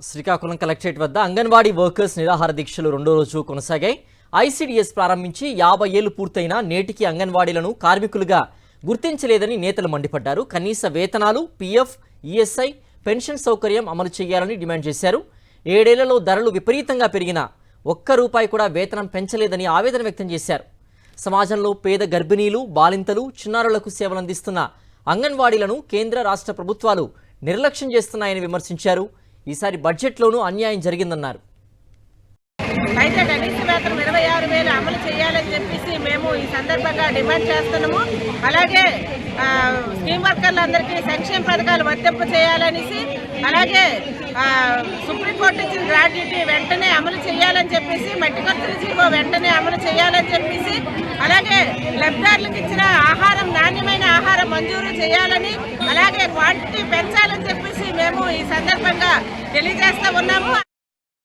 Srikakulam collectorate వద్ద anganwadi workers నిరాహార దీక్షలు రెండో రోజు కొనసాగాయి. ఐసీడీఎస్ ప్రారంభించి 50 ఏళ్లు పూర్తయినా నేటికి అంగన్వాడీలను కార్మికులుగా గుర్తించలేదని నేతలు మండిపడ్డారు. కనీస వేతనాలు, పీఎఫ్, ఈఎస్ఐ, పెన్షన్ సౌకర్యం అమలు చేయాలని డిమాండ్ చేశారు. 7 ఏళ్లలో ధరలు విపరీతంగా పెరిగినా ₹1 కూడా వేతనం పెంచలేదని ఆవేదన వ్యక్తం చేశారు. సమాజంలో పేద గర్భిణీలు, బాలింతలు, చిన్నారులకు సేవలందిస్తున్న అంగన్వాడీలను కేంద్ర రాష్ట్ర ప్రభుత్వాలు నిర్లక్ష్యం చేస్తున్నాయని విమర్శించారు. ఈసారి బడ్జెట్లోనూ అన్యాయం జరిగిందన్నారు. అయితే కనీస వేతనం 26,000 అమలు చేయాలని చెప్పేసి మేము ఈ సందర్భంగా డిమాండ్ చేస్తున్నాము. అలాగే స్కీమ్ వర్కర్లందరికీ సంక్షేమ పథకాలు వర్తింపు చేయాలనేసి, అలాగే సుప్రీంకోర్టు ఇచ్చిన గ్రాడ్యుటీ వెంటనే అమలు చేయాలని చెప్పేసి, మట్టి ఖర్చుల జీవో వెంటనే అమలు చేయాలని చెప్పేసి, అలాగే లబ్ధిదారులకు ఇచ్చిన ఆహారం, నాణ్యమైన ఆహారం మంజూరు చేయాలని, అలాగే క్వాంటిటీ పెంచాలని చెప్పేసి మేము ఈ సందర్భంగా తెలియజేస్తూ ఉన్నాము.